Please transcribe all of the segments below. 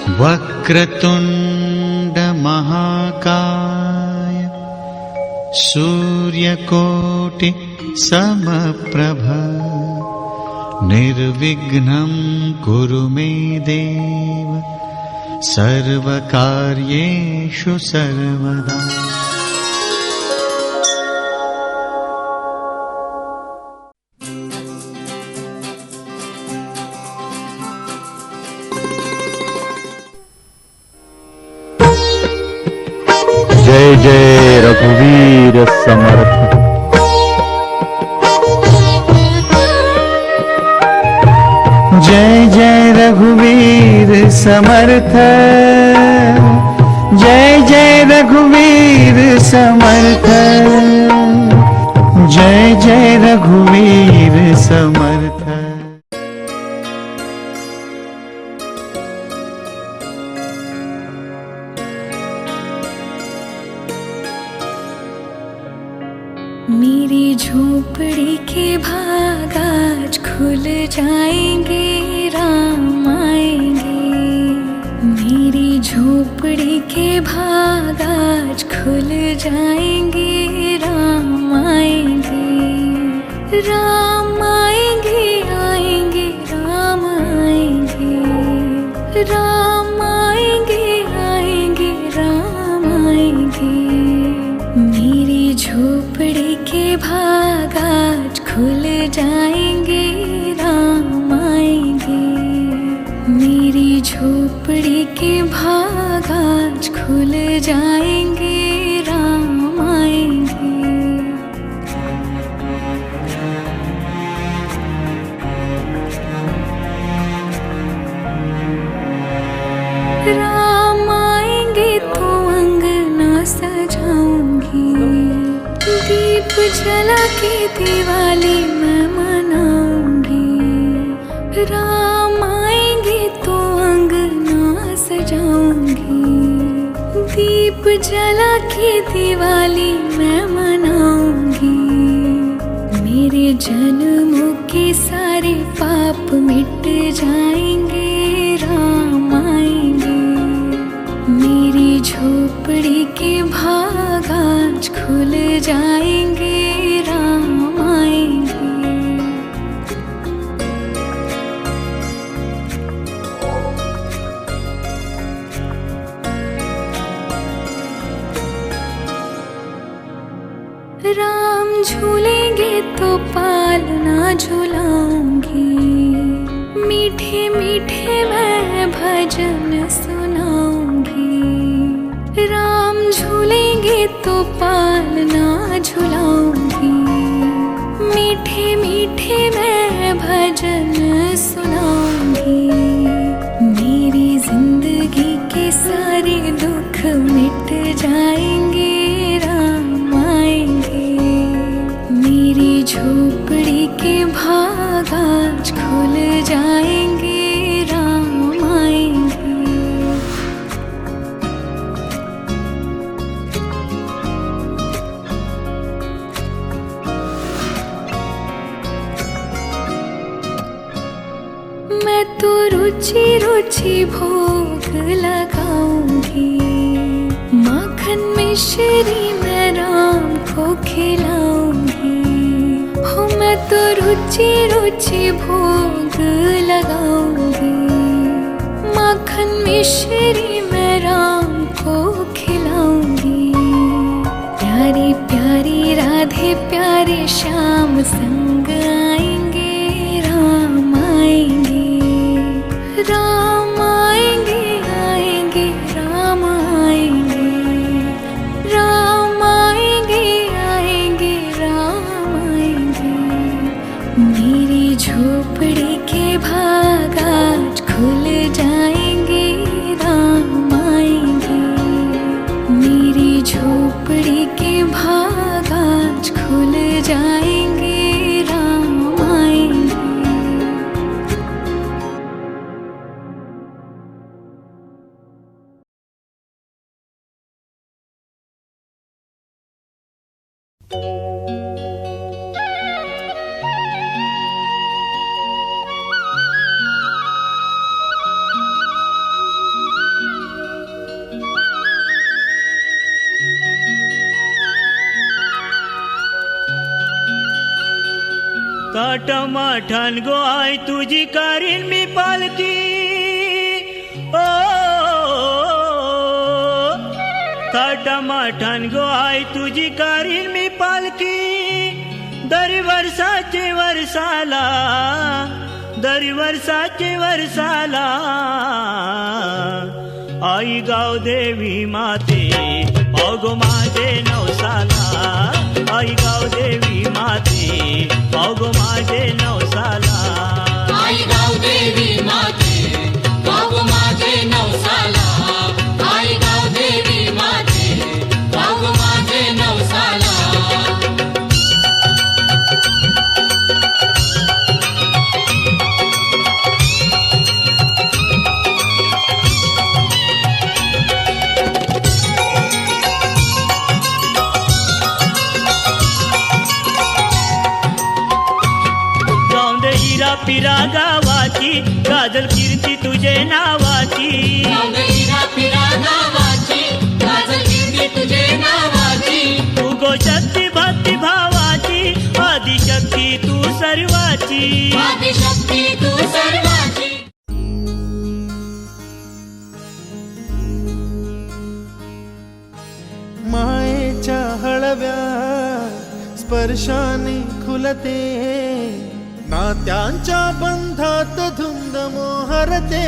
वक्रतुंड महाकाय सूर्यकोटि समप्रभ निर्विघ्नं कुरु मे देव सर्वकार्येषु सर्वदा। जय जय रघुवीर समर्थ। जय जय रघुवीर समर्थ, जय जय रघुवीर समर्थ, जय जय रघुवीर समर्थ। मेरी झोपड़ी के भाग आज खुल जाएंगे, राम आएंगे। मेरी झोपड़ी के भाग आज खुल जाएंगे, राम आएंगे। राम आएंगे, आएंगे, राम आएंगे। राम आएंगे, आएंगे, राम आएंगे। मेरी झोपड़ी के भाग आज खुल जाएंगे, राम आएंगे। मेरी झोपड़ी के भाग आज खुल जाएंगे, राम आएंगे। राम आएंगे तो अंगना सजाऊंगी, दीप जला के दिवाली मैं मनाऊंगी। राम आएंगे तो अंगना सजाऊंगी, दीप जला के दिवाली मैं मनाऊंगी। मेरे जन्मों के सारे पाप मिट जाएंगे, राम आएंगे। मेरी झोपड़ी के भाग आज खुल जाएंगे, राम आएंगे। राम झूलेंगे तो पालना झुलाऊंगी, मीठे मीठे मैं भजन सुनाऊंगी। राम झूलेंगे तो पालना झुलाऊंगी, मीठे मीठे मैं भजन सुनाऊंगी। मेरी जिंदगी के सारे दुख मिट जाएंगे, राम आएंगे। मेरी झोपड़ी के भाग आज खुल जाएंगे, राम आएंगे। मैं तो रुचि रुचि भोग लगाऊंगी, माखन मिश्री मैं राम को खिलाऊंगी। हो मैं तो रुचि रुचि भोग लगाऊंगी, माखन मिश्री मैं राम को खिलाऊंगी। प्यारी प्यारी राधे प्यारे श्याम संग आएंगे, राम आएंगे। राम आएंगे, आएंगे, राम आएंगे। राम आएंगे, आएंगे, राम आएंगे। मेरी झोपड़ी के भाग आज खुल जाएंगे, राम आएंगे। मेरी झोपड़ी के भाग आज खुल जाएंगे, राम आएंगे। थाटमाठान गो आई तुझी कारीन मी पालकी ओ थाटमाठान गो आई तुझी कारीन मी पालकी दरी वर्षाचे वर्षाला दरी वर्षाचे वर्षाला आई गाव देवी माते अगो माझे नवसाला आई गाव देवी माते अगो माझे नवसाला आई गाव देवी माते गाव माझे नवसाला आई गाव देवी माते गाव माझे नवसाला पिरा गावाची गाजल कीर्ती तुझे नावाची गावदेवीरा पिरा गावाची गाजल कीर्ती तुझे नावाची तू गो शक्ती भक्ती भावाची आदिशक्ती तू सर्वाची आदिशक्ती तू सर्वाची मायेच्या हळव्या स्पर्शाने खुलते नात्यांच्या बंधात धुंद मोहरते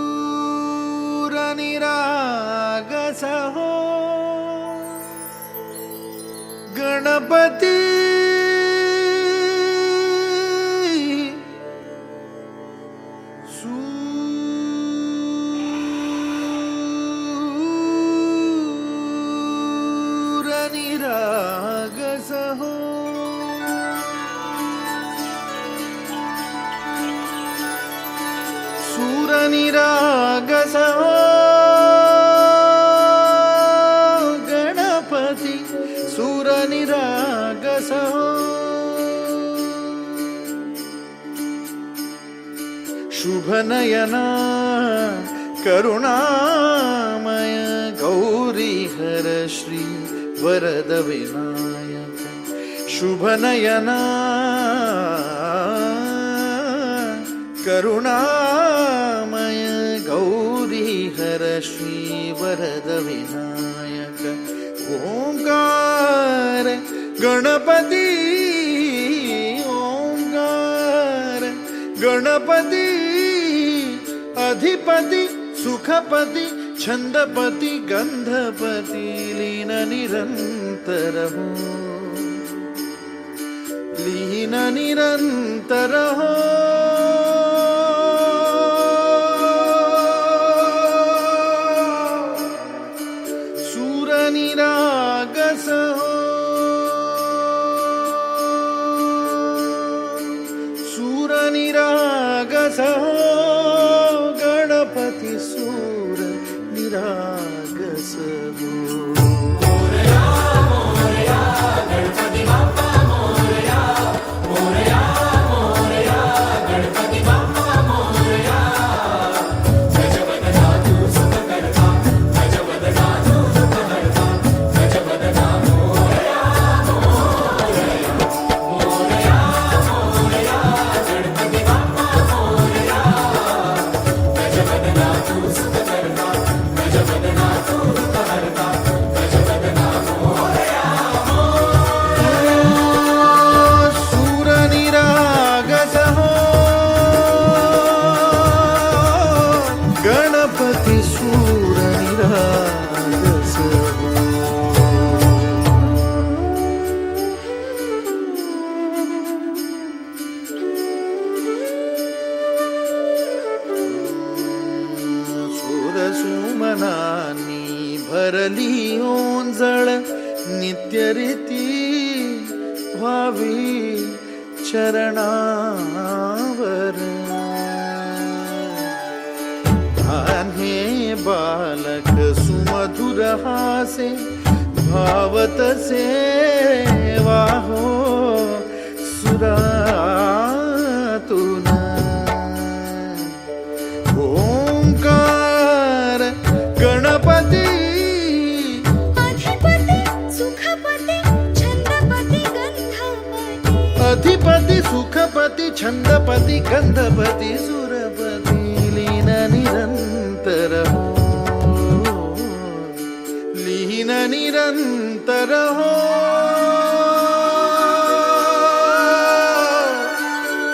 सूर निरागसा हो गणपती निरागस हो गणपती सूर निरागस हो शुभ नयना करुणामय गौरी हर श्री वरद विनायक शुभ नयना करुणामय गौरी हर श्री वरद विनायक ओंकार गणपती ओंकार गणपती अधिपती सुखपती छंदपती गंधपती लीन निरंतर हो लीन निरंतर हो निरागस हो सूर निरागस हो गणपती सूर निरागस हो गणपती बाप्पा मोरया मोरया मोरया गणपती बाप्पा मोरया गजबदना तू सुख करता गजबदना तू सुख करता गजबदना मोरया मोरया मोरया मोरया गणपती बाप्पा मोरया गजबदना तू सुख करता गजबदना तू सुख करता गजबदना मोरया सूर निरागस हो गणपती सूर निरागस हो सूर सुमनानी भरली ओंजळ नित्यरीती व्हावी चरणावर आन्हे बालक सुमधुर हासे भावतसे वाहो सुरातून ओंकार गणपती सुखपती छंदपती गंधपती सुरपती लीन निरंतर हो लीन निरंतर हो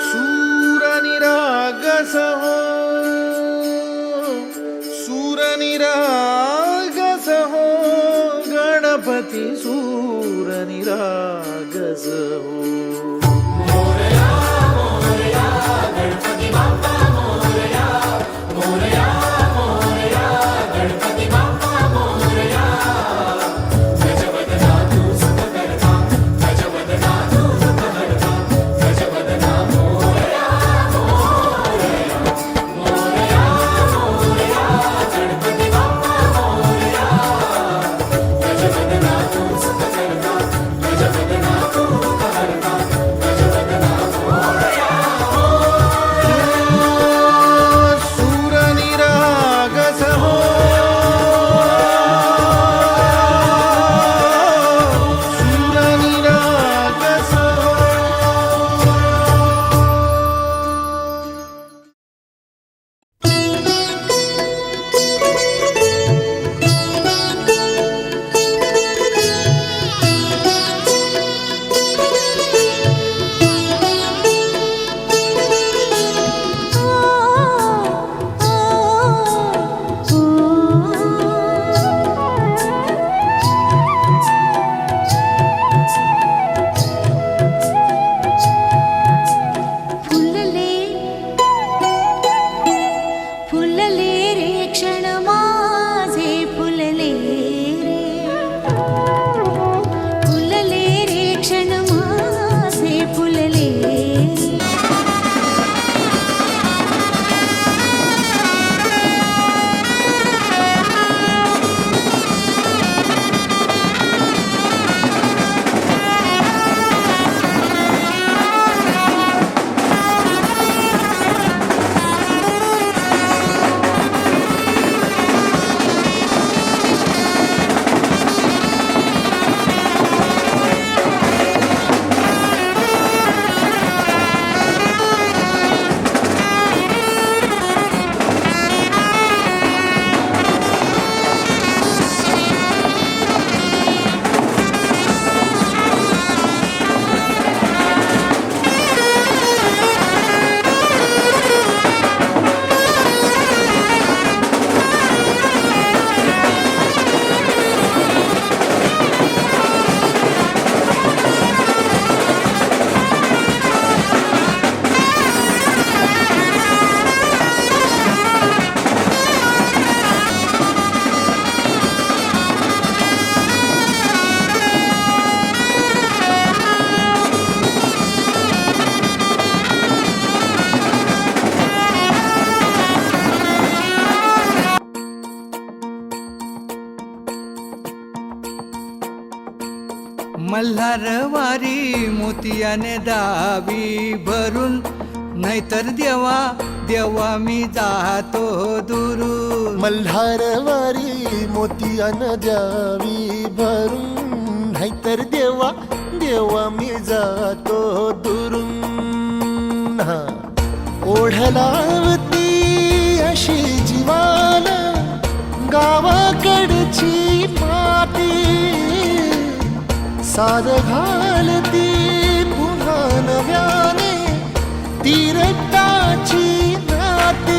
सूर निरागस हो सूर निरागस हो गणपती सूर निरागस हो मल्हारवारी मोतियाने दावी भरून नाहीतर देवा देवा मी जातो दुरून मल्हारवारी मोतियान द्यावी भरून नाहीतर देवा देवा मी जातो दुरून ओढलावती अशी जीवाला गावाकडची माती साद घालती पुन्हा नव्याने तीरटाची नाती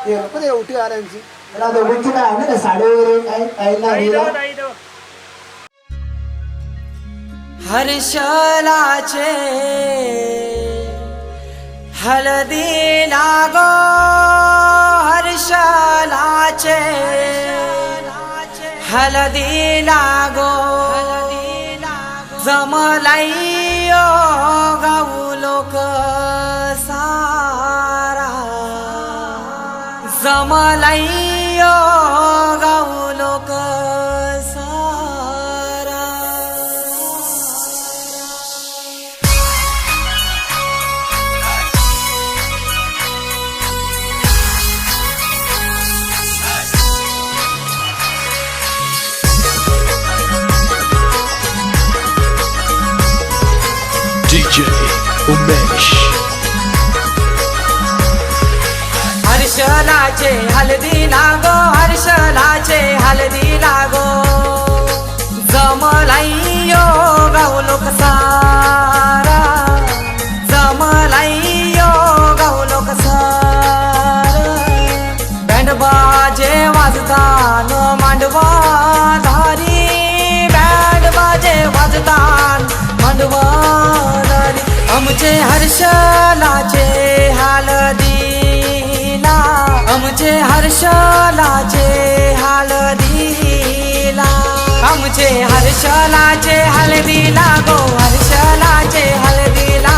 ते नको ते उठी आणायची त्याला दोघांची काय आहे ना साडी वगैरे काय काही नाही हर्षलाचे हळदी लागो हर्षलाचे हळदी लागो जमलाई गाऊ लोक सारा जमलाई गाऊ लोक सारा DJ Umesh. हर्षलाचे हळदी लागो हर्षलाचे हळदी लागो जमलाई गाऊ लोक सारा जमलाई गाऊ लोक सारा बँड बाजे वाजतान मांडवा धारी बँड बाजे वाजतान मांडवा धारी आमचे हर्षलाचे हळदीला आमचे हर्षलाचे हळदीला आमचे हर्षलाचे हळदीला गो हर्षलाचे हळदीला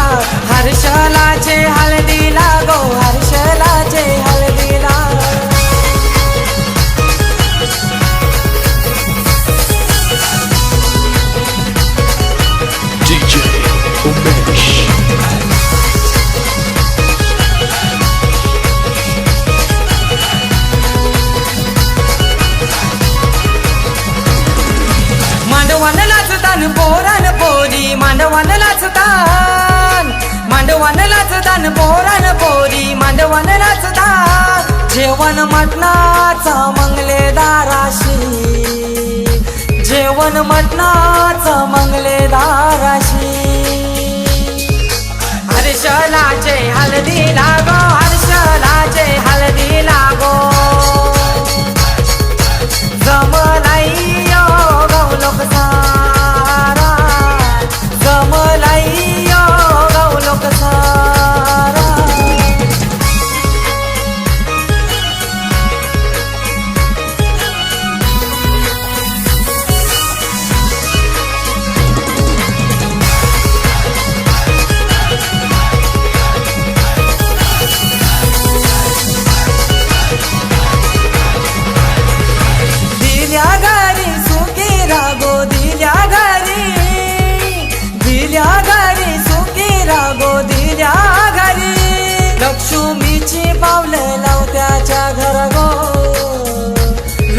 हर्षलाचे हळदीला गो हर्षलाचे हळदीला DJ Umesh. मांडवान नाचतान पोरान पोरी मांडवान नाचतान मांडवान नाचतान पोरान पोरी मांडवान नाचतान जेवण मटणाचा मंगलेदाराशी जेवण मटणाचा मंगलेदाराशी हर्षलाचे हळदी लागो हर्षलाचे हळदी लागो जमलाई गाऊ लोक सारा जमलाई गाऊ लोक सारा दिल्या घरी सुखी रागो दिल्या घरी सुखी रागो दिल्या घरी लक्ष्मीची पावले लावत्याच्या घर गो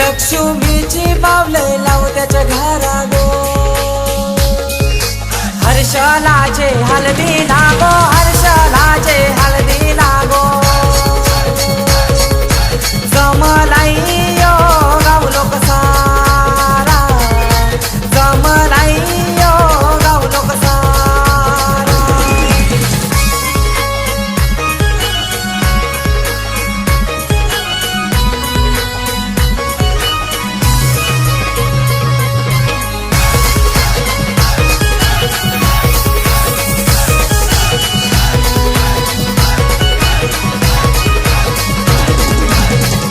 लक्ष्मीची पावले लावत्याच्या घरा गो हर्षलाचे हळदी लागो हर्षलाचे हळदी लागो जमलाई गाऊ लोक सारा जमलाई गाऊ लोक सारा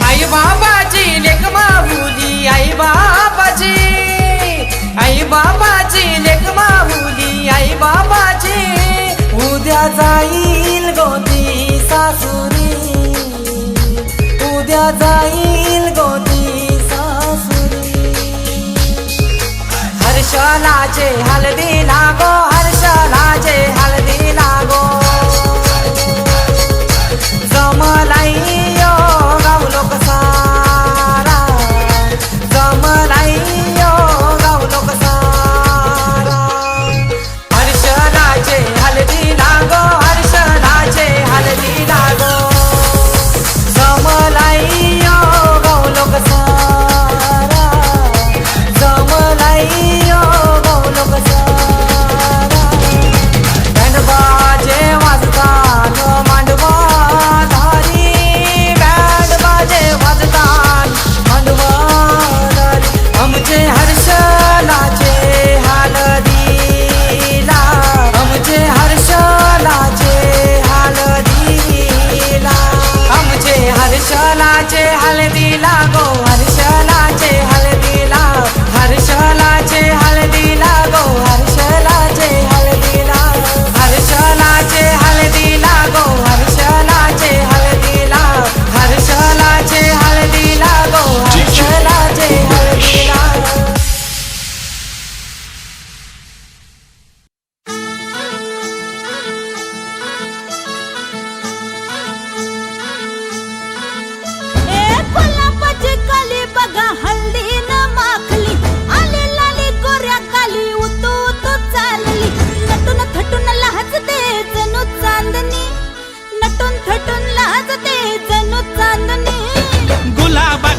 आई बाबाची लेक माहुली आई बाबाची लेक माहुली आई बाबाची उद्या जाईल गोती सासुरी उद्या जाईल गोती सासुरी हर्षलाचे हळदी लागो हर्षलाचे हळदी लागो जमलाई गाऊ लोक सारा जमलाई गाऊ लोक सारा हर्षलाचे हळदी लागो हर्षलाचे हळदी लागो जमलाई गाऊ लोक सारा जमलाई गाऊ लोक सारा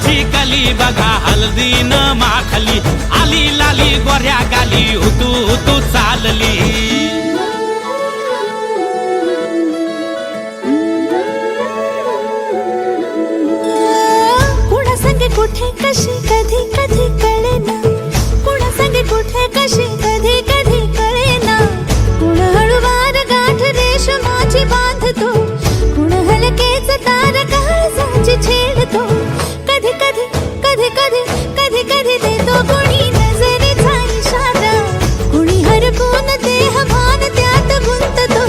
गुलाबाची कली बघा हळदीन माखली आली लाली गोऱ्या गाली हुतू हुतू चालली कुणा संगे कुठे कशी कधी कधी कळेना कुणा संगे कुठे कशी कधी कधी कळेना कुण हळूवार गाठ रेशमाची बांधतो कुण हलकेच तार काळजाची छेडतो कधी कधी कधी कधी कधी कधी देतो कुणी नजरेचा इशारा कुणी हरपून देह भान त्यात गुंततो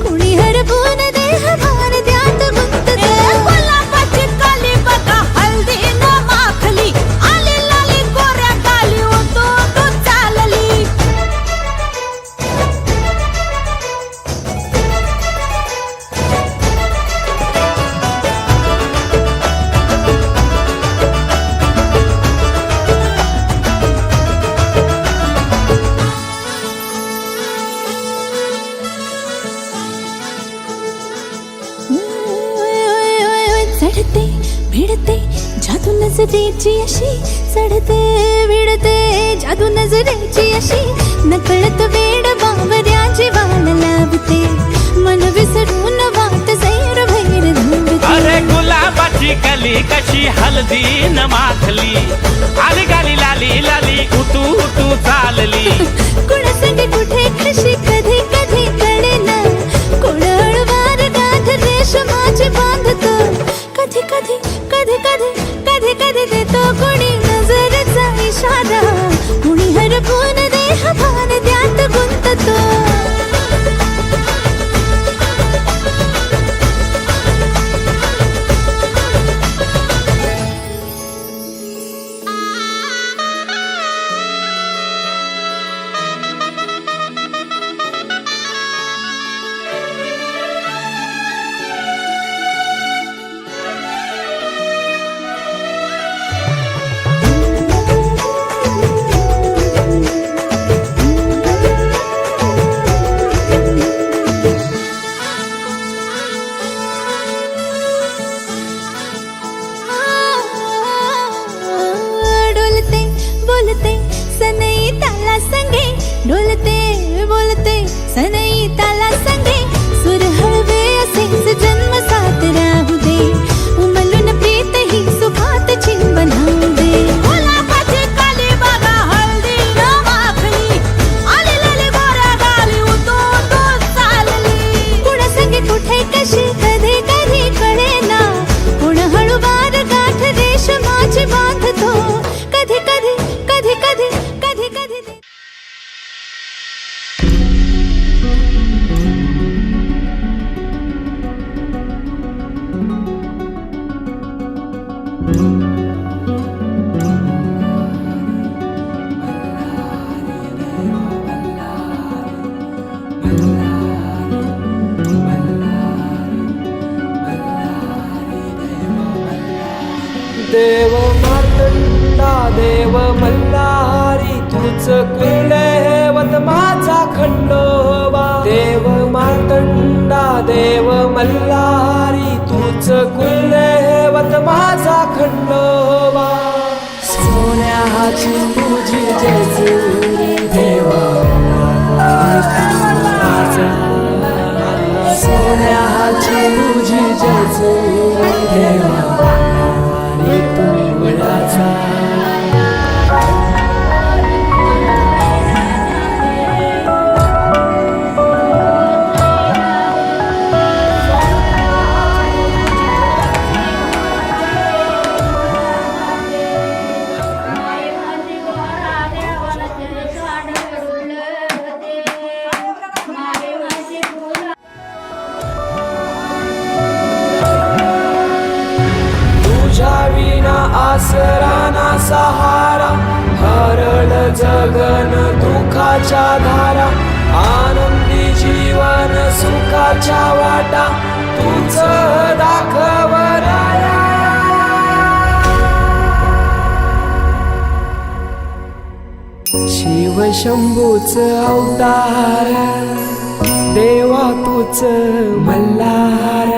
कुणी हरपून देह भान त्यात गुंततो गुलाबाची कली बघा हल्दी न माखली आली लाली गोऱ्या गाली होतो तो चालली चढते भिडते जादू नजरेची अशी चढते भिडते जादू नजरेची अशी नकळत वेड बावऱ्याची वाल लावते मन विसरून वाट सैर भैर धुंदते अरे गुलाबाची कली कशी हळदीन माखली आली गाली लाली लाली उतू उतू चालली कुणा संगे कुठे कशी कधी कधी कळेना कुण हळूवार गाठ रेशमाची बांधतो कधी कधी कधी कधी कधी कधी देतो कुणी नजरेचा इशारा कुणी हरपून देह भान त्यात गुंततो डोलते बोलते सनई ताला संगे डोलते बोलते सनई ताला संगे सुर हळवे असेच जन्म साथ राहू दे उमलून प्रीत ही सुखात चिंबन होऊ दे गुलाबाची कली बघा हळदी न माखली आली लाली गोऱ्या गाली उतू उतू चालली कुणा संगे कुठे कशी कधी कधी कळेना कुण हळूवार गाठ रेशमाची बांधतो कधी कधी कधी कधी कधी कधी देव मातंडा देव मल्हारी तुझ कुलदैवत माझा खंडोबा देव मातंडा देव मल्हारी तुझ कुलदैवत माझा खंडोबा सोन्याची तुझी जेजुरी देवा सोन्याची तुझी जेजुरी देवा आसराना सहारा हरळ जगन दुखाच्या धारा आनंदी जीवन सुखाच्या वाटा तुझ दाखवराया शिव शंभूच अवतार देवा तुझ मल्हार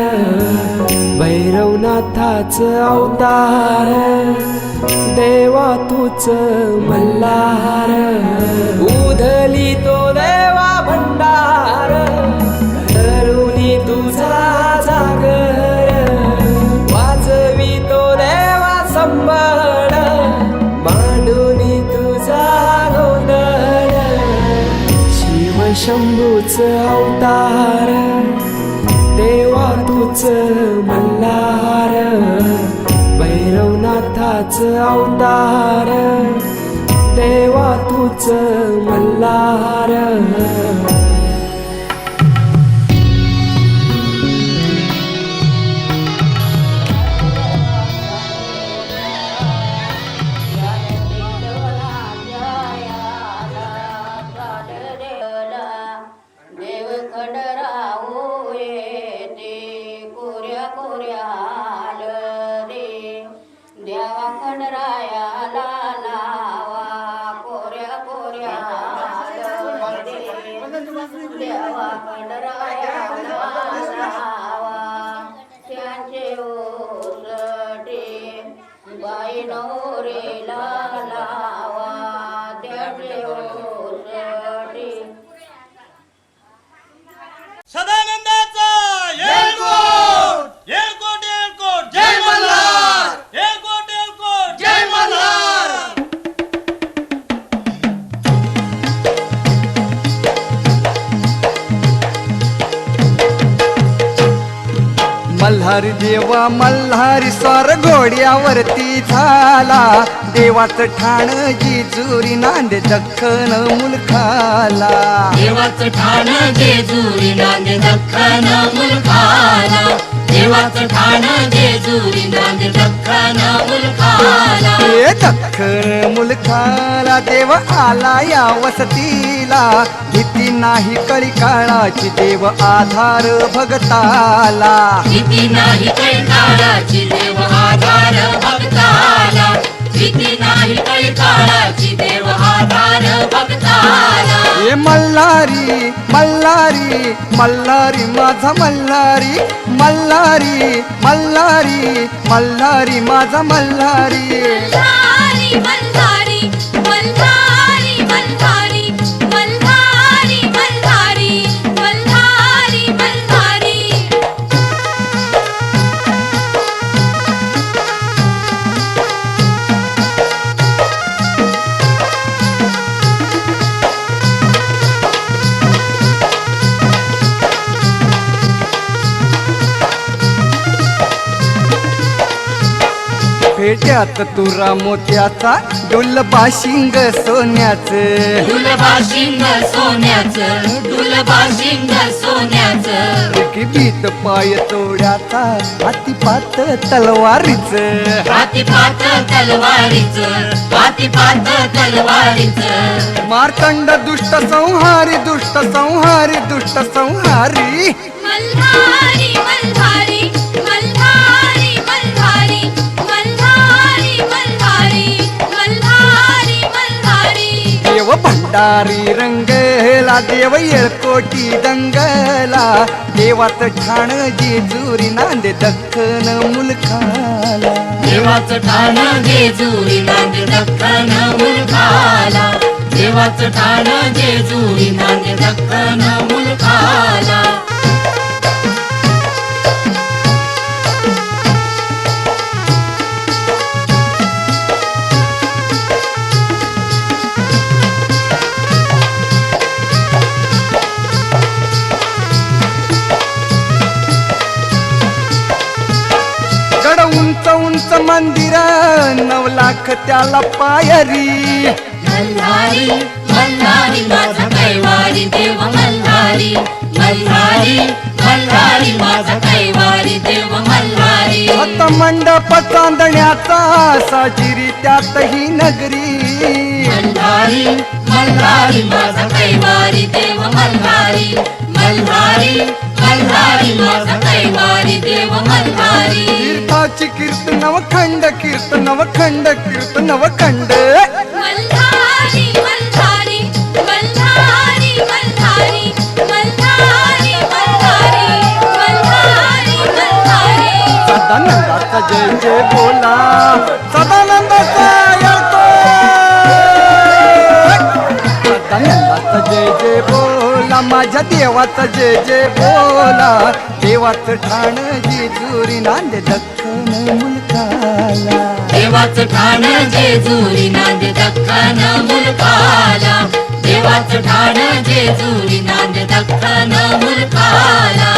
भैरवनाथा नाथाच अवतार देवा तूच मल्हार उधली तो देवा भंडार धरुनी तुझा जागर वाजवी तो देवा संबळ मांडुनी तुझा गोंधळ शिव शंभूच अवतार देवा तूच मल्हार भैरवनाथाच अवतार देवा तूच मल्हार देव खंडराव येते कोऱ्या कोऱ्याल रे देवा खंडरायाला नावा कोऱ्या कोऱ्याल रे देवा खंडरायाला नावा त्यांचे ओसटे बाई नवरेला लावा त्यांचे ओसटे सदानंदाचा येळकोट येळकोट येळकोट जय मल्हार येळकोट येळकोट जय मल्हार मल्हारी देवा मल्हारी स्वार घोड्यावरती झाला देवाचं ठाण जेजुरी नांदे दख्खन मुलखाला देवाचं ठाण जेजुरी नांदे दख्खन मुलखाला देवाचं ठाण जेजुरी नांदे दख्खन मुलखाला हे दख्खन मुलखाला देव आला या वसतीला भीती नाही कळी काळाची देव आधार भगताला भीती नाही कैकाळाची देव आधार भक्ताला भीती नाही कैकाळाची देव आधार भक्ताला हे मल्हारी मल्हारी मल्हारी माझा मल्हारी मल्हारी मल्हारी मल्हारी माझा मल्हारी मल्हारी मल्हारी मल्हारी मल्हारी मल्हारी मल्हारी मल्हारी मल्हारी फेट्यात तुरा मोत्याचा डोल बाशिंग सोन्याचं डुलबाशिंग सोन्याचं डुलबाशिंग सोन्याचं बीत पाय तोड्याचा हातीपात तलवारीच हातीपात तलवारीचं हातीपात तलवारीचं मार्तंड दुष्ट संहारी दुष्ट संहारी दुष्ट संहारी मल्हारी मल्हारी मल्हारी मल्हारी मल्हारी मल्हारी मल्हारी मल्हारी देव भंडारी रंगला देव येळकोटी दंगला देवाच ठाण जेजुरी नांदे दख्खन मुलखाला देवाचं ठाण जेजुरी नांदे दख्खन मुलखाला देवाचं ठाण जेजुरी नांदे दख्खन मुलखाला गड उंच उंच मंदिर 9 लाख त्याला पायरी मल्हारी मल्हारी माझा कैवारी देव मल्हारी मल्हारी मल्हारी माझा कैवारी देव मल्हारी आता मंडप चांदण्याचा साजिरी त्यातही नगरी मल्हारी मल्हारी माझा कैवारी देव मल्हारी मल्हारी मल्हारी माझा कैवारी देव मल्हारी तीर्थाची कीर्तनव खंड कीर्तनव खंड कीर्तनव खंड मल्हारी मल्हारी मल्हारी मल्हारी मल्हारी मल्हारी मल्हारी मल्हारी सदानंदाचा जय जय बोला सदानंदाचा येतो सदानंदाचा जय जय बोला माझ्या देवाचा जय जय बोला देवाचं ठाण जेजुरी नांद दख्खन मुलकाला देवाचं ठाण जेजुरी नांद दख्खन मुलकाला देवाचं ठाण जेजुरी नांद दख्खन मुलकाला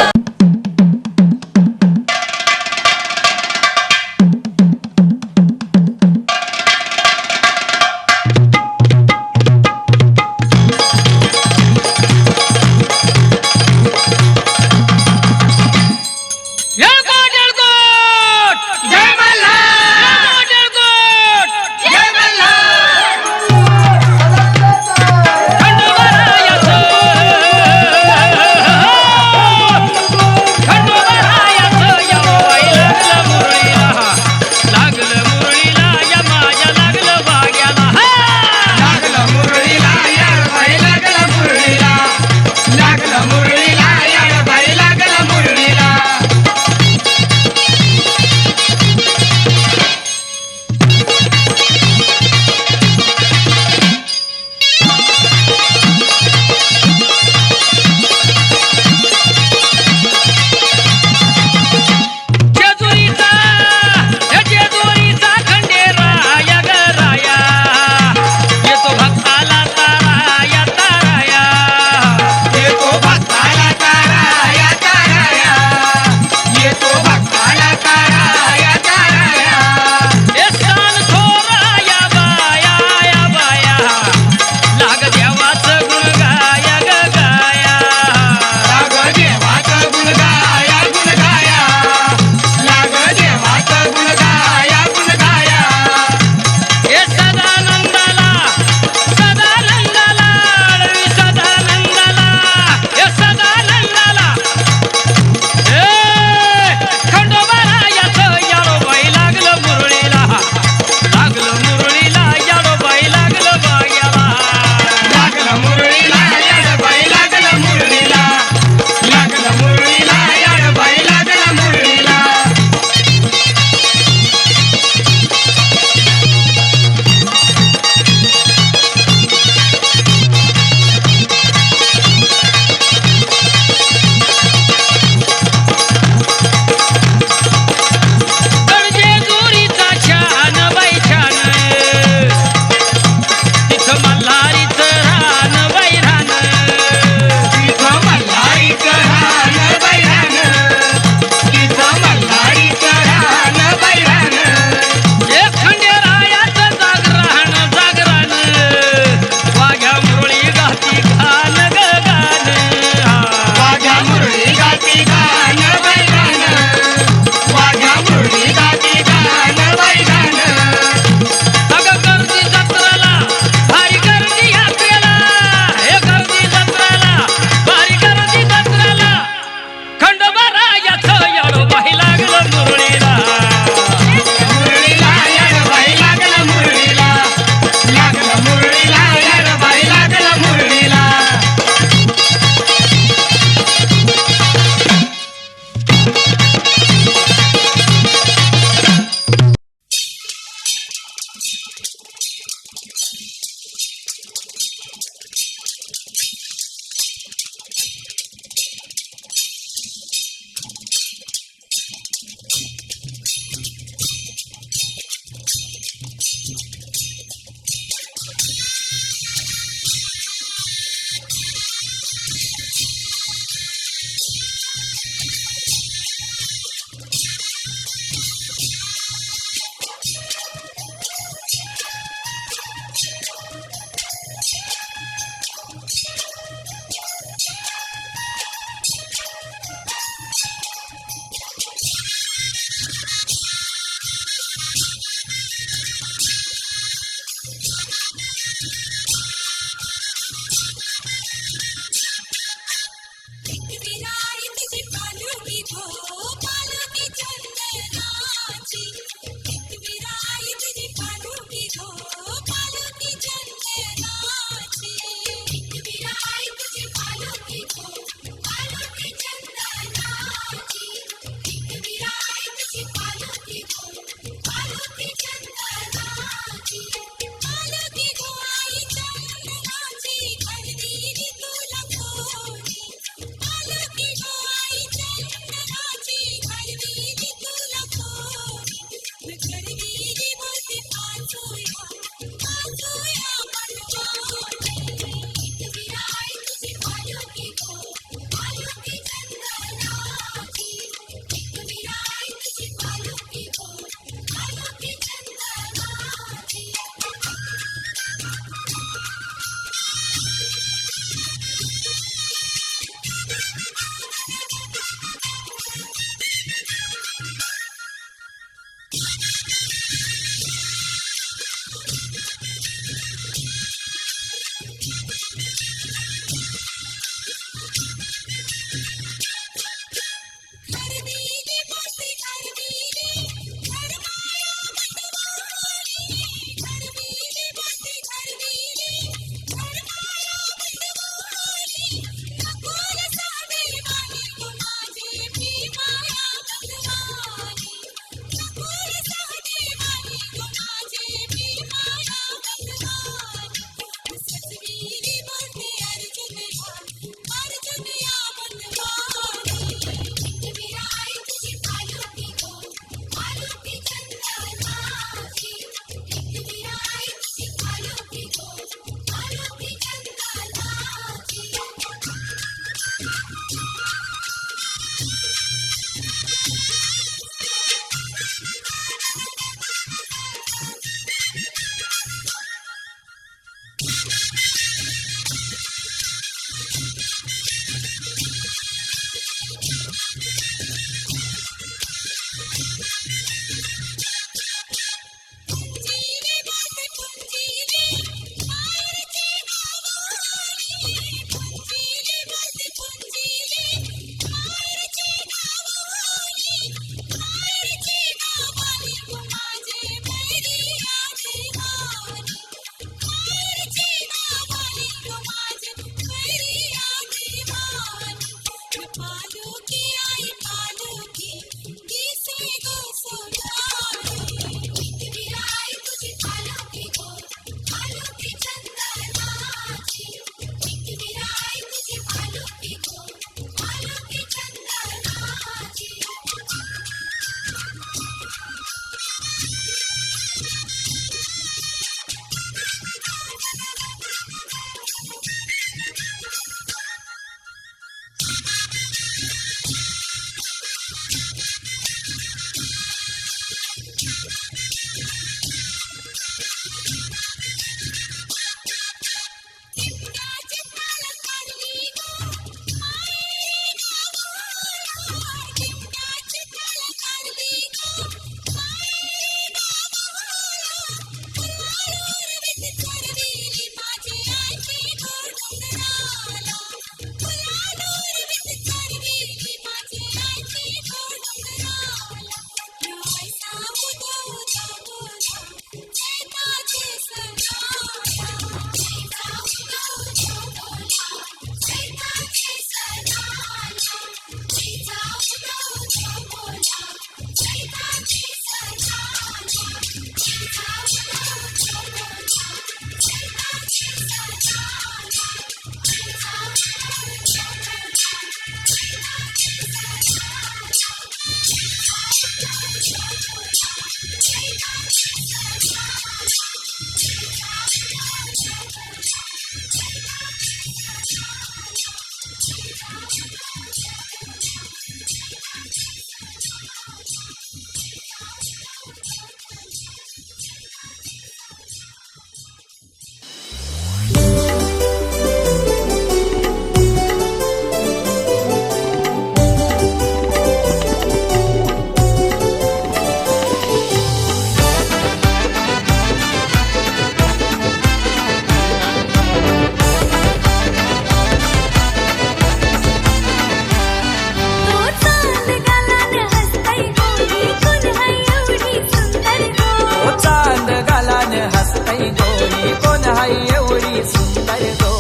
हाय एवढी सुंदर गो.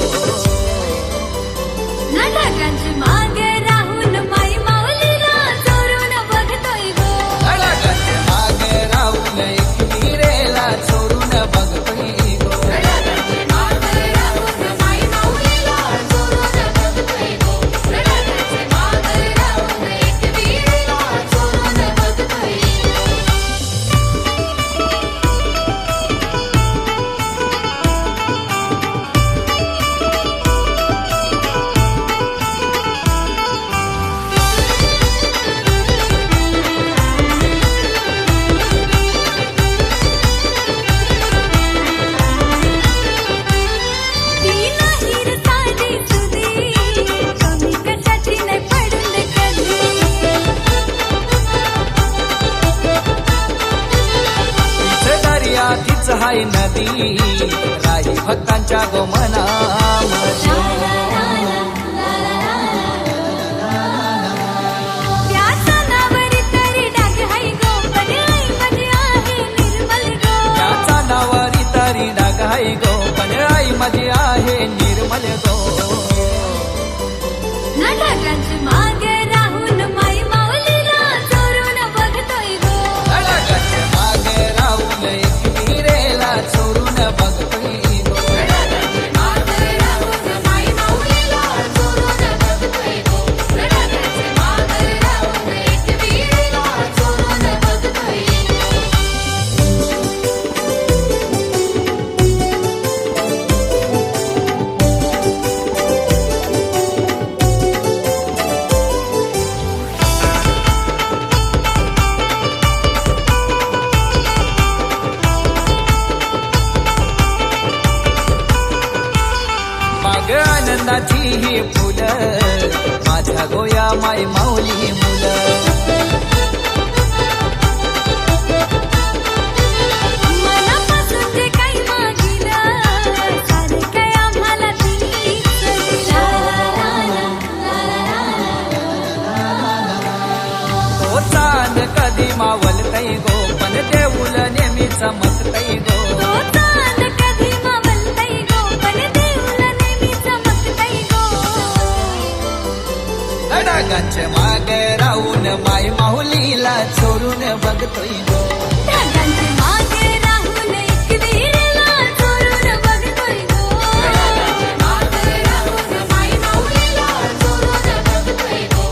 नाटकांची मागे राहून माई माऊलीला चोरून बघतोय गो. अडगाच्या मागे राहून एक विहिरेला चोरून बघतोय गो. नाटकांची मागे राहून माई माऊलीला चोरून बघतोय गो. नाटकांची मागे राहून एक विहिरीला चोरून बघतोय गो. ती नाही रे साधी सुधी, कमी कशाची नाही पडून दे कधी. तिचं दर्या तीच हाय नदी राही भक्तांच्या गो मनामध्ये. त्याचा नावारी तरी डाग हाय गो, पण आई माझी आहे निर्मल गो. त्याचा नावारी तरी डाग हाय गो, पण आई माझी आहे निर्मल गो. नाटकांची मागे राहून माई माऊलीला चोरून बघतोय गो. अडगाच्या मागे राहून एक विहिरेला चोरून बघतोय गो. नाटकांची मागे राहून माई माऊलीला चोरून बघतोय गो. नाटकांची मागे राहून एक विहिरीला चोरून बघतोय गो. माग आनंदाची ही फुलं माझ्या गोया माय माऊली मुलं. मनापासून जे काही मागिलं, सारं काय आम्हाला तीच दिलं. तो चांद कधी मावलतय गो, पण देऊळ नेहमी चमकतय गो. तो चांद कधी मावलतय गो, पण देऊळ नेहमी चमकतय गो. अडगाच्या मागे राहून माय माऊलीला चोरून बघतोय गो. ढगांच्या मागे राहून एक विहिरीला चोरून बघतोय गो. ढगांच्या मागे राहून माई माऊलीला चोरून बघतोय गो.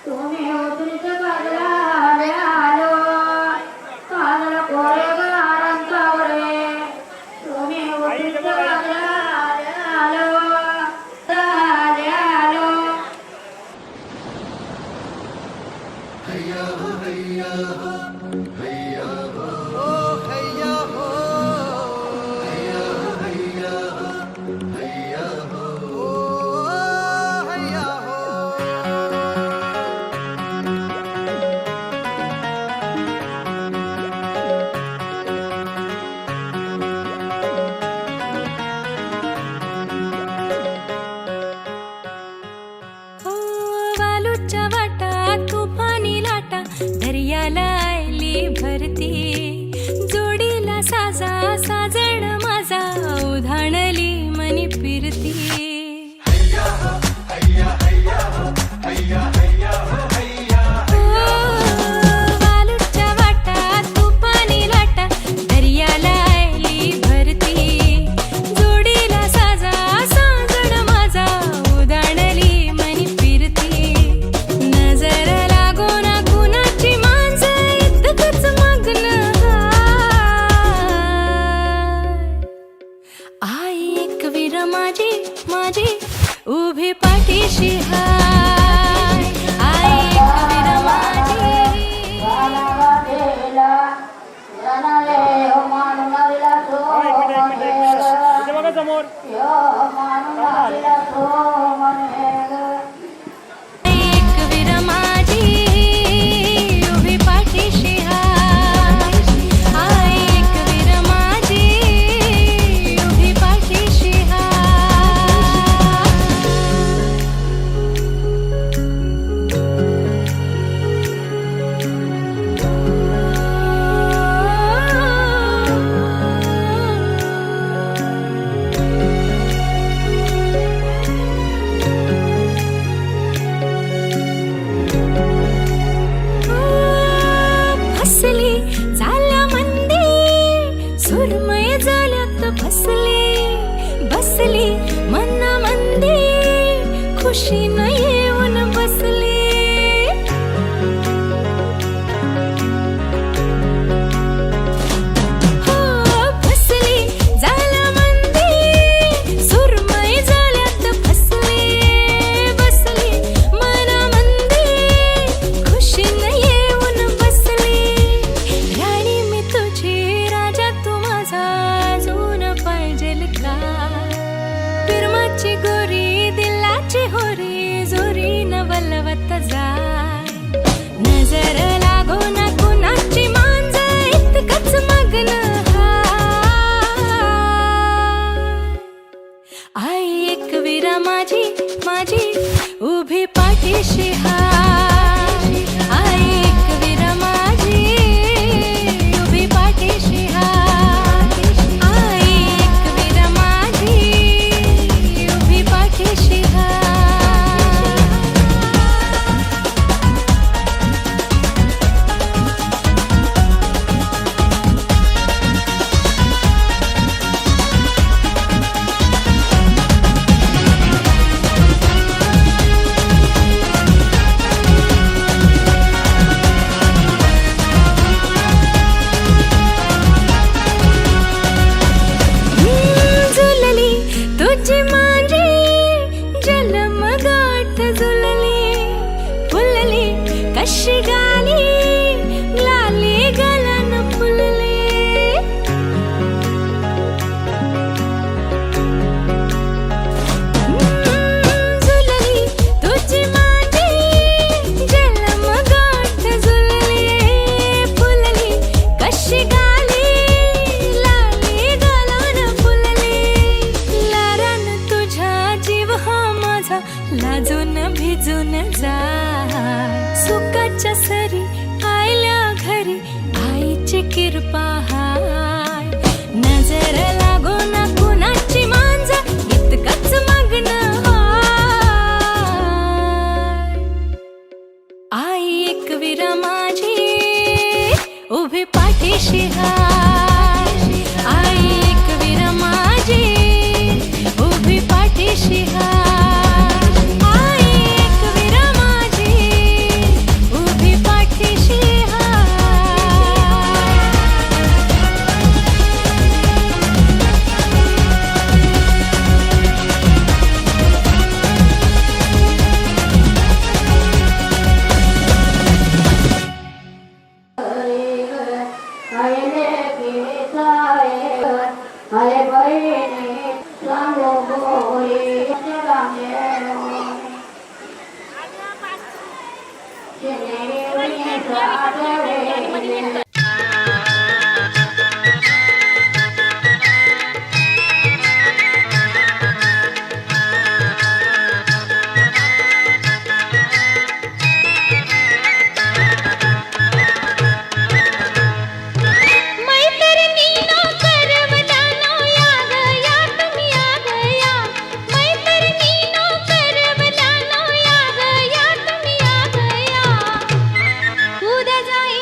तुम्ही उतरीच्या बाजूला आलो, काजळ कोरे गारांचावरे. तुम्ही उतरीच्या बाजूला आलो, आलो. वालूच्या वाटा तुफानी लाटा दर्याला आली भरती. जोडीला साजा साजण माझा उधाणली मनी फिरती. वालूच्या वाटा तुफानी लाटा दर्याला आली भरती. जोडीला साजा साजण माझा उधाणली मनी फिरती. नजर लागो ना कुणाची मांजर इतकंच मग्न आई एक वीर माझी माझी उभी पाठीशी हाय. आई एक वीर माझी एक वीर माझी उभी पाठीशी हाय. आई एक वीर माझी उभी पाठीशी हाय. बसली बसली मनामंदी खुशीनं येऊन बसली हो बसली झाला मंदी सुरमई झाल्यात फसली बसली मनामंदी खुशीनं येऊन बसली राणी मी तुझी राजा तू माझा अजून पाहिजेल का पिरमाची गोरी दिलाची होरी जोरी न वलवत जाय नजर लागो ना कुणाची मांज इतकंच मग्न आई एक विरा माझी माझी उभी पाठीशी हाय आई एक विरा माझी उभी पाठीशी हाय आई एक विरा माझी उभी पाठीशी हाय झुलली तुझी माझी जलम गाठ झुलली फुलली कशी गाली लाली गलन फुलली झुलली तुझी माझी जलम गाठ झुलली फुलली कशी गाली लाली गलन फुलली लारान तुझ्या जीव हा माझा लाजून भिजून जा सुखाच्या सरी आयल्या घरी आईची कृपा हाय नजर लागो ना कुणाची मांज इतकंच मग्न हाय आई एक विरा माझी उभी पाठीशी हाय आई एक विरा माझी उभी पाठीशी हाय आई एक विरा माझी उभी पाठीशी हाय मैत्रिणीनो करवलानो या गया तुम्ही या गया मैत्रिणीनो करवलानो या गया तुम्ही या गया उद्या जाय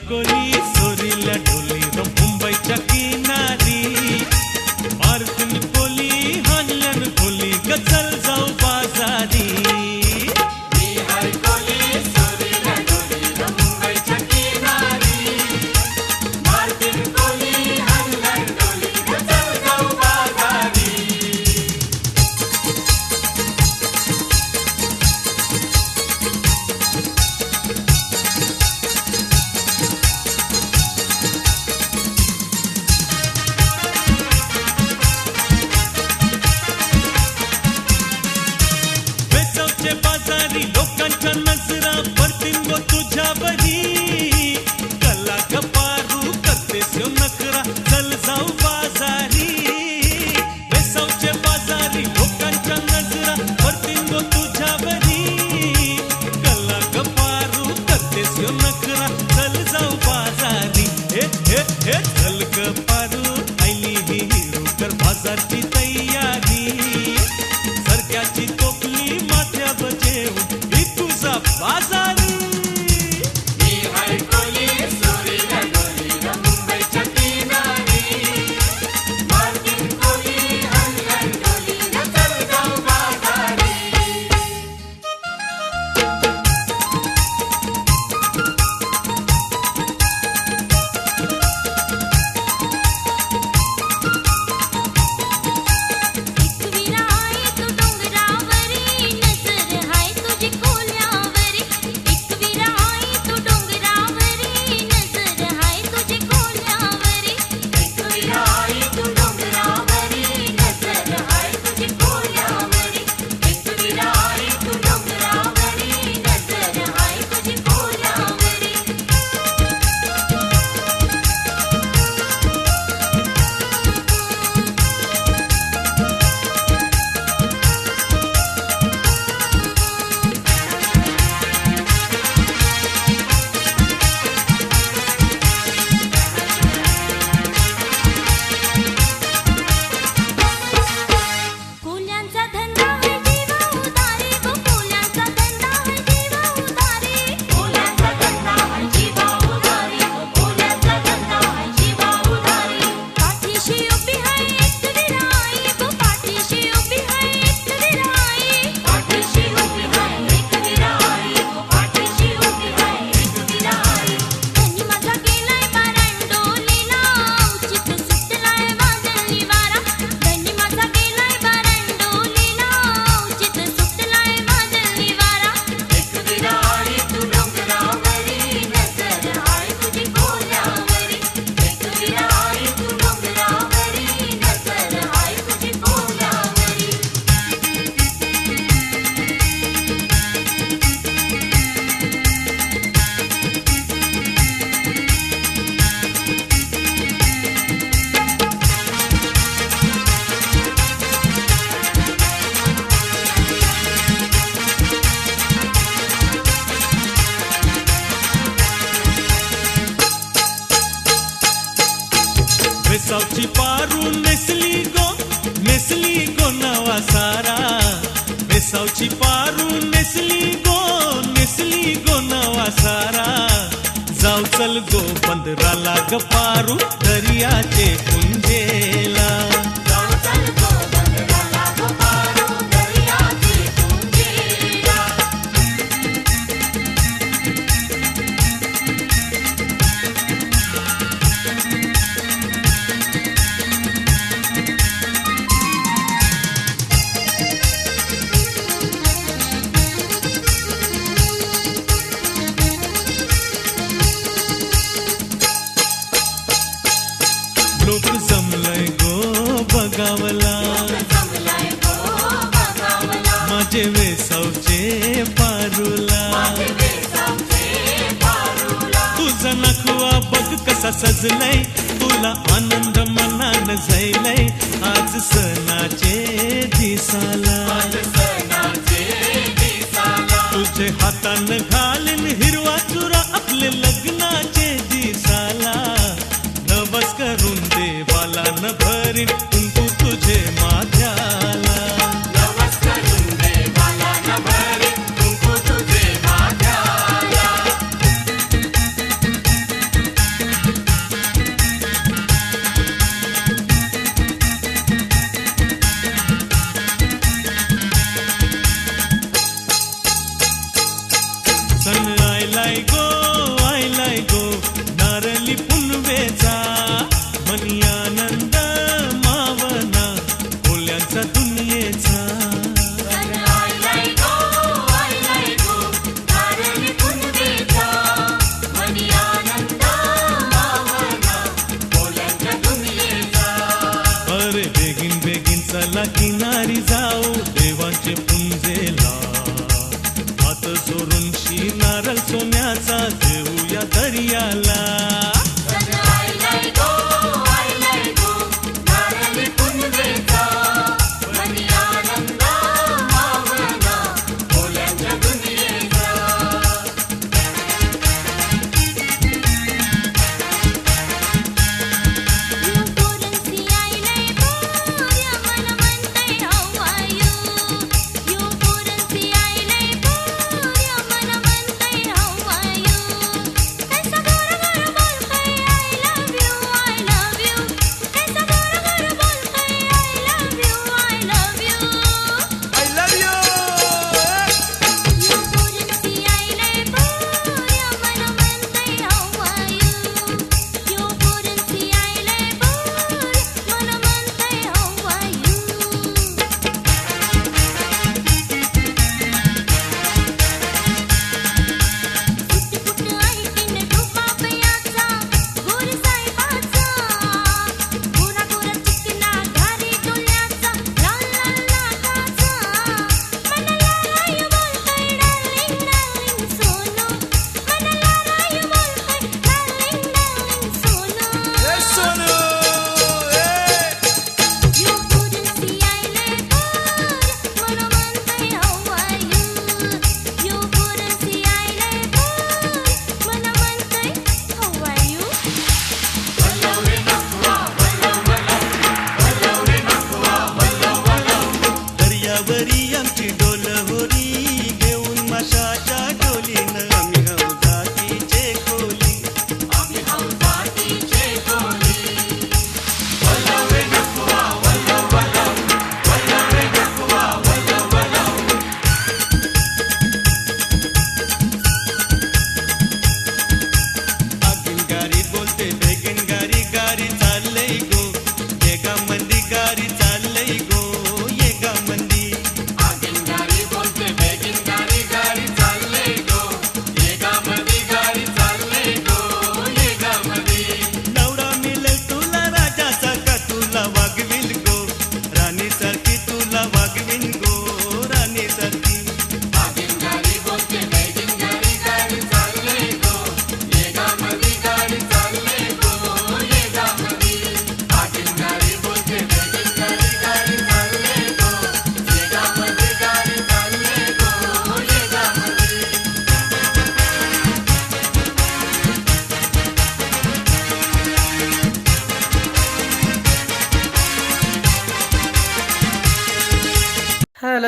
कोली सोरीला डोली र मुंबईच्या किनारी मार्किन कोली हल्लन कोली गचल जाऊ बाजारी बाजारी लोकांच्या नजरा पडतील गो तुझ्यावरी कला कपारू करतेस यो नखरा चल जाऊ बाजारी वेसावचे बाजारी लोकांच्या नजरा पडतील गो तुझ्यावरी कला कपारू करतेस यो नखरा चल जाऊ बाजारी हे हे हे चल कपारू आईली ही हिरू कर बाजारची तयारी सरक्याची टोपली माथ्या बजेव ही तुझा बाजारी वेसावची पारू नेसली गो नवा सारा वेसावची पारू नेसली गो नवा सारा जाऊ चल गो बंदराला ग पारू दर्याचे पुंजेला लोक जमलंय गो बघावला माझे वेसावचे पारूला तुझा नखवा बघ कसा सजलाय तुला आनंद मनान जायलाय आज सणाचे दिसाला तुझे हातान घालीन हिरवा चुरा आपले लग्नाचे दिसाला नवस करून देवाला न भरीन कुंकू तुझे माझ्याला सन आयलाय गो नारली पुनवेचा मनी आनंद मावना बोल्यांचा दुनियेचा अरे बेगीन बेगीन चला किनारी जाऊ देवांचे पुंजेला हात जोडून नारळ सोन्याचा देऊया दर्याला कसा गोरा गोरा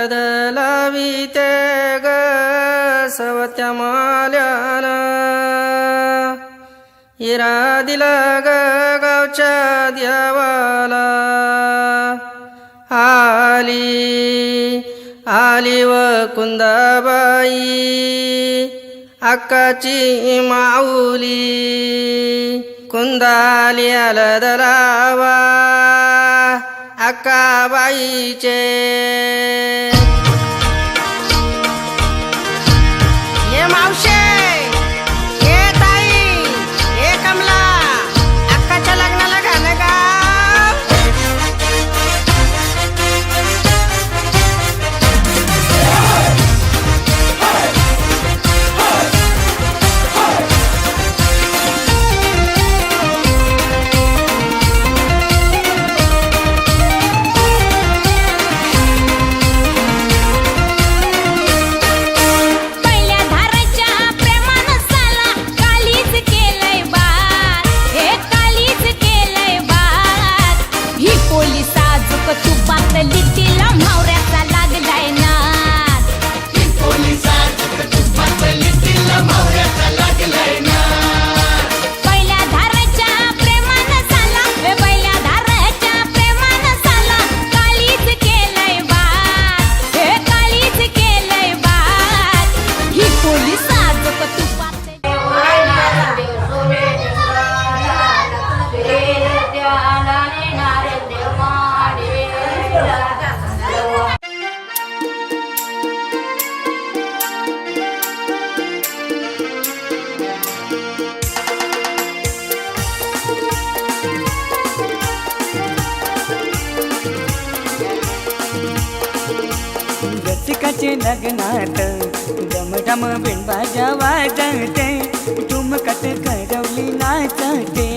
हळद लाविते ग सवत्या माल्याला हिरा दिला ग गावच्या देवाला आली व कुंदाबाई अक्काची माऊली कुंदाली हळद लावा अक्काबाईचे ये मावशे ये ताई ये कमला अक्काच्या लग्नाला गाणं गा रसिकाचे लग्नात डमडम बिनबाजा वाजते ठुमकत करवली नाचते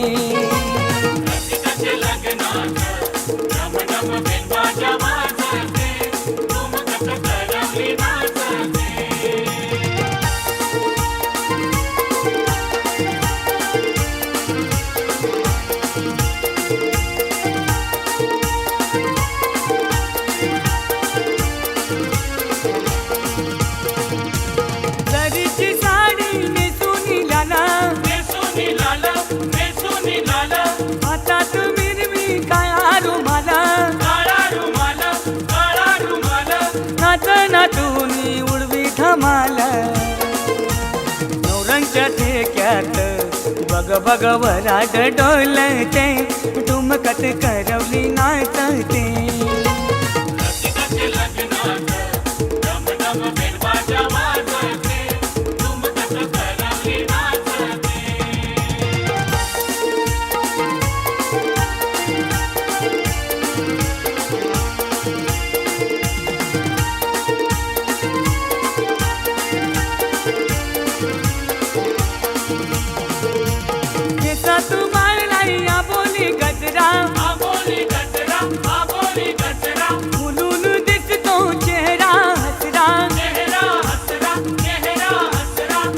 नाचनातूनी उडवी धमाल नवरंगच्या ठेक्यात बग बग वराड डोलते ठुमकत करवली नाचते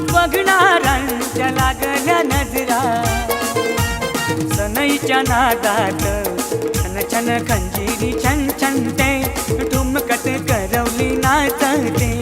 बघणाऱ्यांच्या लागल्या नजरा सनईच्या नादात छन छन खंजीरी छन छनते ठुमकत करवली नाचते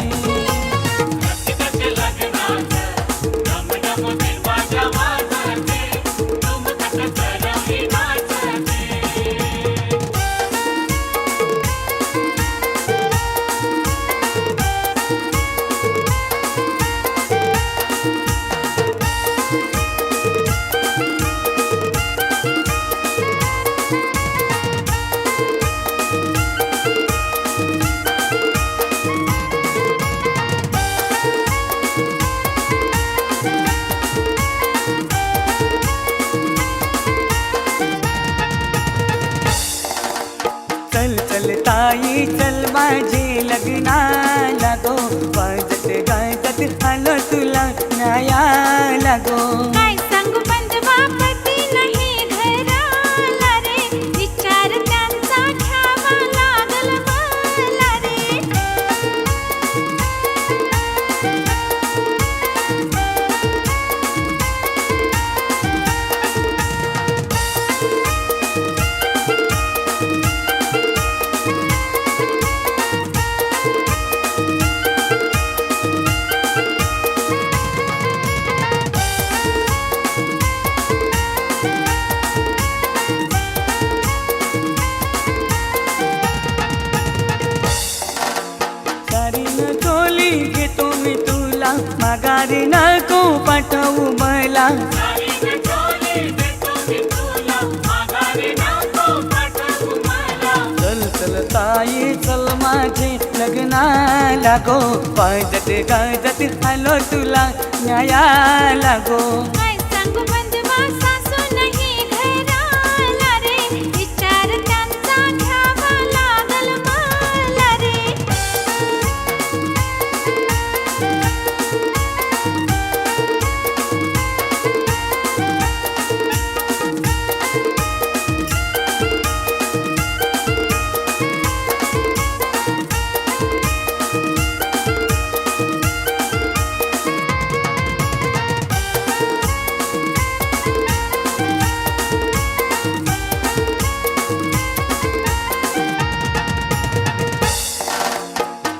चल चल ताई चल माझे लग्नाला गो वाजत गाजत आलो तुला न्यायाला गो काय सांगू बंधवा पती नाही घराला रे विचार त्यांचा घ्यावा लागल मला रे माघारी नको पाठवू मला. चल चल ताई चल माझे लग्नाला गो, वाजत गाजत आलो तुला न्यायाला गो. काय सांगू बंधवा सासू नाही घराला रे, विचार त्यांचा घ्यावा लागल मला रे.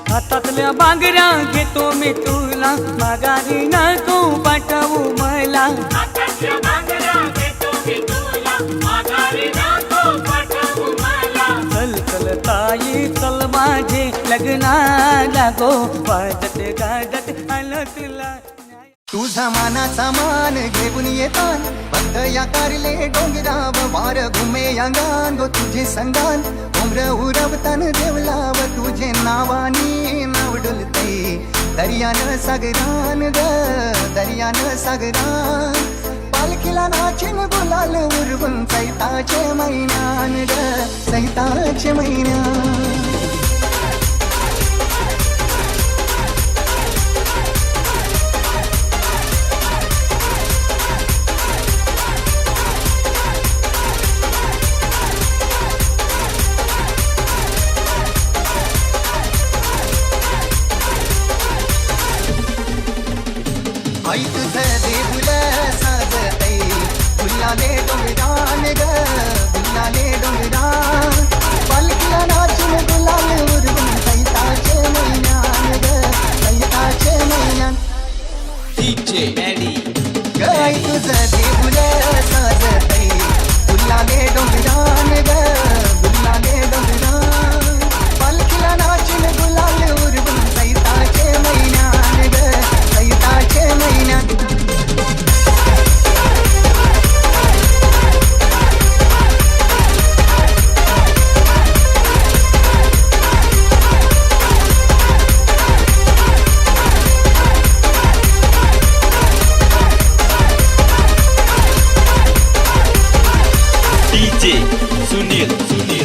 हातातल्या बांगड्या घेतो मी तुला, माघारी नको पाठवू मला. चल चल ताई चल माझे लग्नाला गो, वाजत गाजत आलो तुला. तुझा मानाचा मान घेऊन येतान, बंद या कारले डोंगराव वार घुमे अंगान गो तुझे संगान. उमर उरवतान देवलाव तुझे नावानी नाव डुलते, दर्यान सागरान ग दर्यान सागरान. पालखीला नाचिन गुलाल उरवून सैताचे महिन्यान ग सैताचे महिन्यान. आई तुझं देऊल साजतई, फुलाले डोंगरान ग फुलाले डोंगरान. पालखीला नाचून गुलाल उरवून सैताचे महिन्यान ग सैताचे महिन्यान. ग आई तुझं देऊल साजतई, फुलाले डोंगरान ग फुलाले डोंगरान. पालखीला नाचून गुलाल उरवून सैताचे महिन्यान ग सैताचे महिन्यान.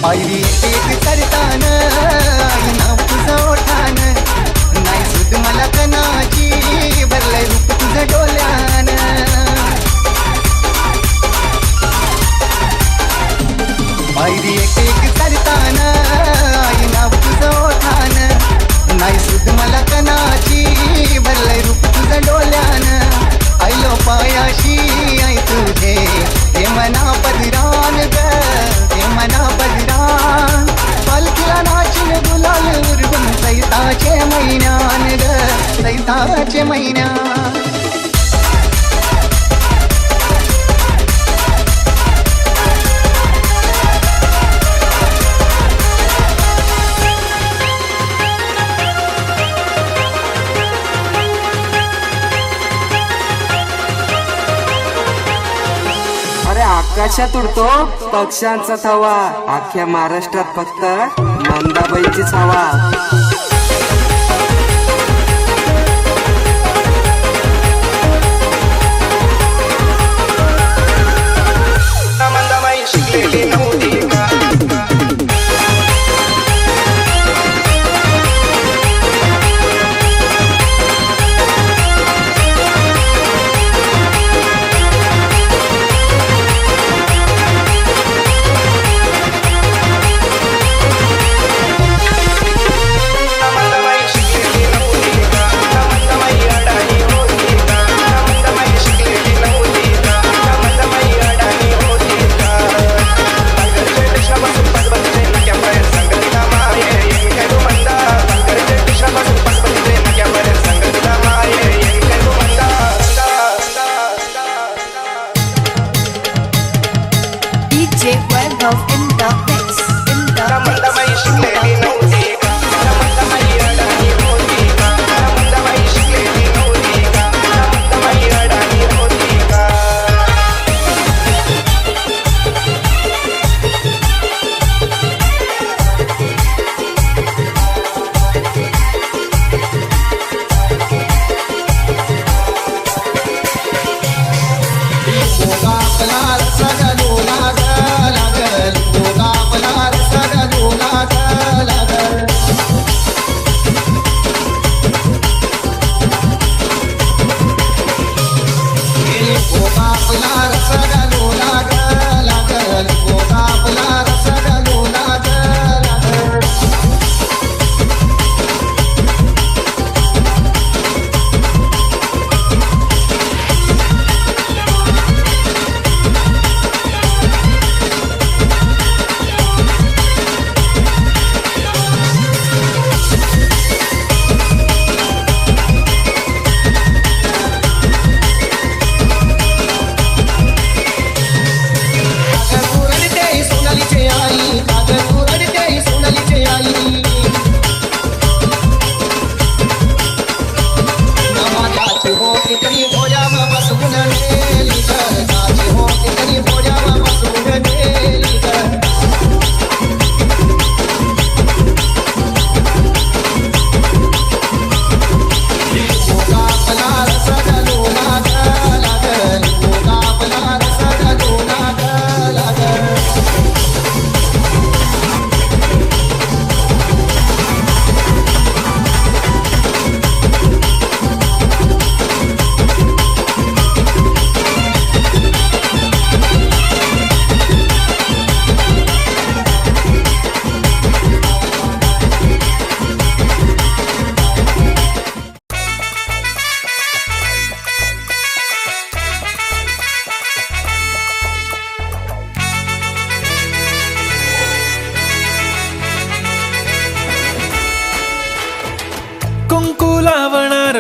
पायरी एक चढतान आई नाव तुझं ओठान, नाही सुद मला कनाची भरलंय रूप तुझं डोल्यान. पायरी एक चढतान आई नाव तुझं ओठान, नाही सुद मला कनाची भरलंय रूप तुझं डोल्यान. आयलो पायाशी आई तुझे ते मना पदरान ग ते मना पदरान. पालखीला नाचून गुलाल उरवून सैताचे महिन्यान ग सैताचे महिन्यान. आकाशात उडतो पक्ष्यांचा थवा, अख्ख्या महाराष्ट्रात फक्त मंदाबाईचीच हवा. मंदाबाई शिकलेली नव्हती का?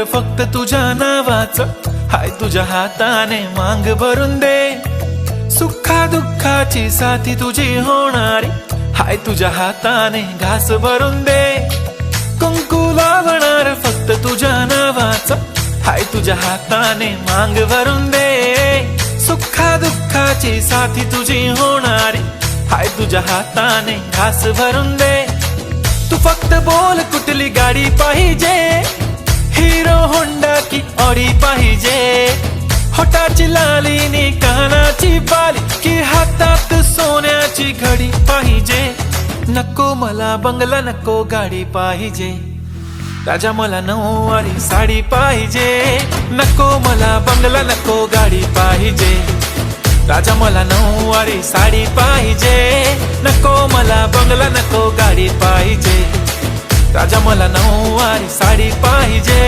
बघणार फक्त तुझ्या नावाचं, हाय तुझ्या हाताने मांग भरून दे. सुखा दुःखाची साथी तुझी होणारी, हाय तुझ्या हाताने घास भरून दे. कुंकू लावणार फक्त तुझ्या नावाचं, हाय तुझ्या हाताने मांग भरून दे. सुखा दुःखाची साथी तुझी होणारी, हाय तुझ्या हाताने घास भरून दे. तू फक्त बोल कुठली गाडी पाहिजे, हिरो होंडा की ऑडी पाहिजे. होटाची लाली नी कानाची बाली, की हातात सोन्याची घडी पाहिजे. नको मला बंगला, नको गाडी पाहिजे. राजा मला नऊवारी साडी पाहिजे. नको मला बंगला, नको गाडी पाहिजे. राजा मला नऊवारी साडी पाहिजे. नको मला बंगला, नको गाडी पाहिजे. राजा मला नऊवारी साडी पाहिजे.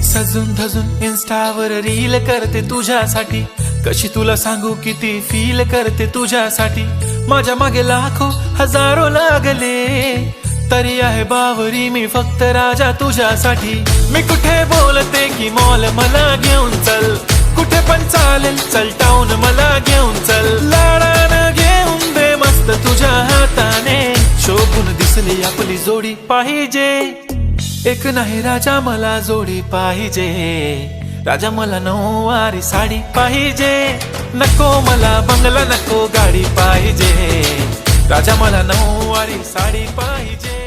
सजून धजून इन्स्टावर रील करते तुझ्यासाठी, कशी तुला सांगू किती फील करते तुझ्यासाठी. माझ्या मागे लाखो हजारो लागले, तरी आहे बावरी मी फक्त राजा तुझ्यासाठी. मी कुठे बोलते की मॉल मला घेऊन चल, कुठे पण चालेल चल टाऊन मला घेऊन चल. लाडानं घेऊन दे मस्त तुझ्या हाताने, शोभून दिसली आपली जोडी पाहिजे. एक नाही राजा मला जोडी पाहिजे. राजा मला नऊवारी साडी पाहिजे. नको मला बंगला, नको गाडी पाहिजे. राजा मला नऊवारी साडी पाहिजे.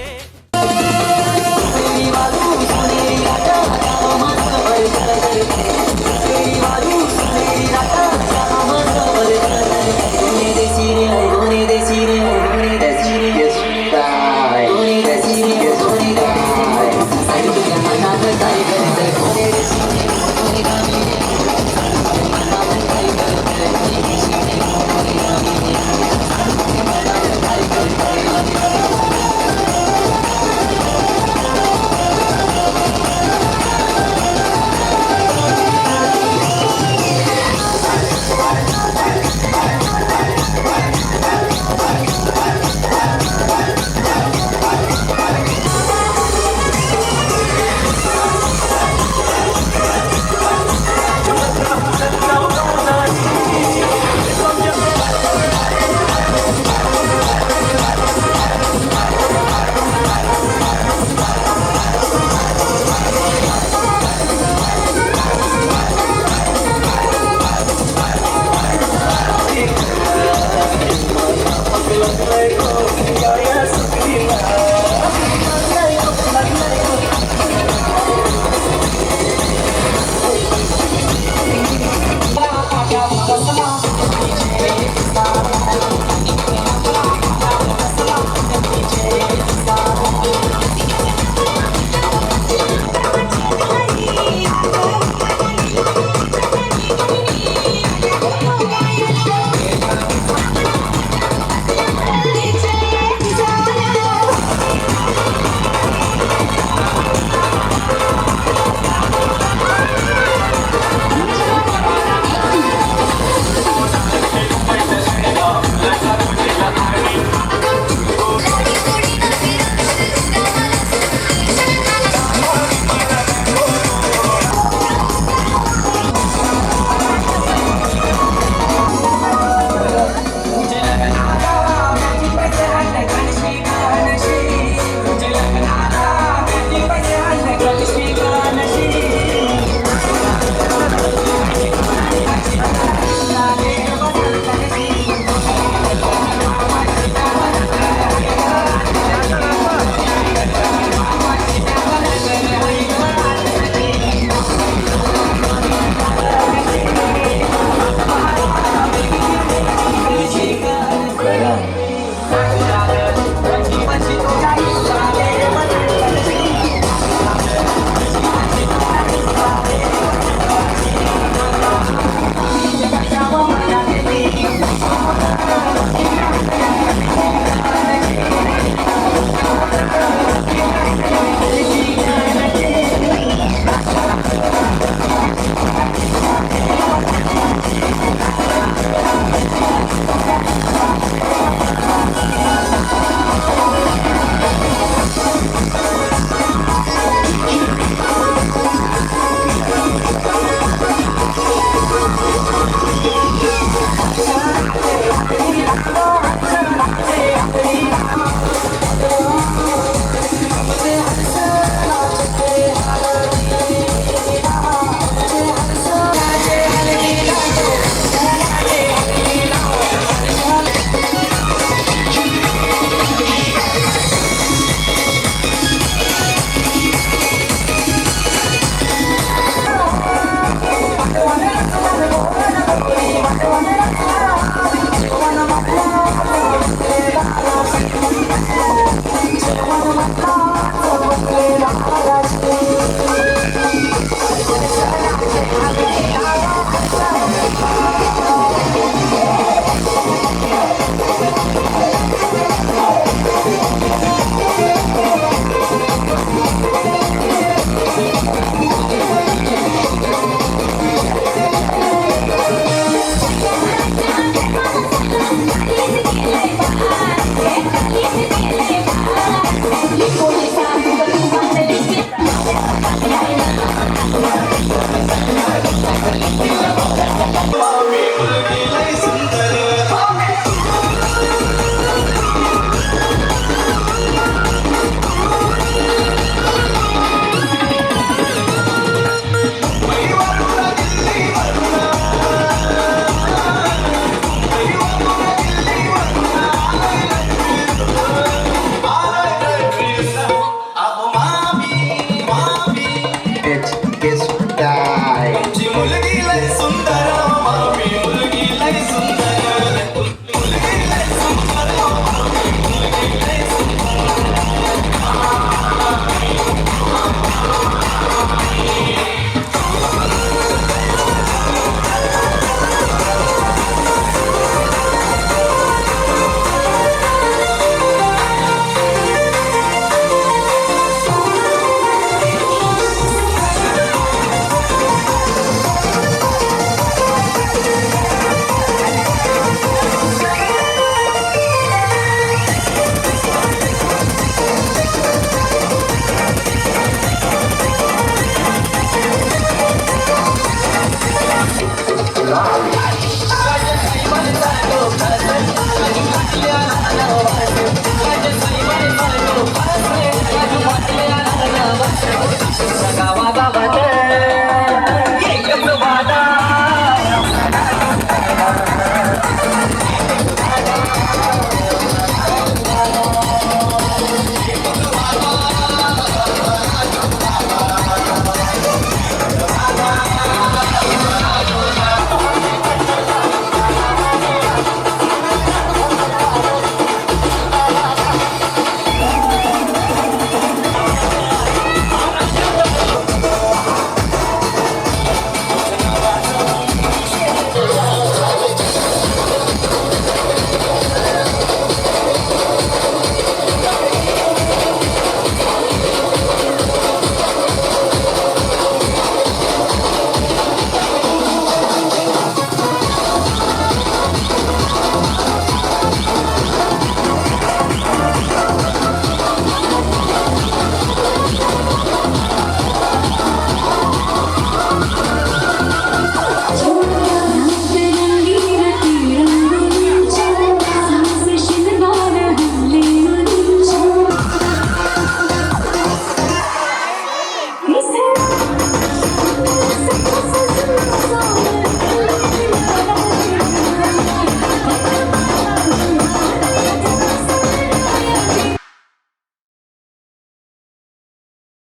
Remix.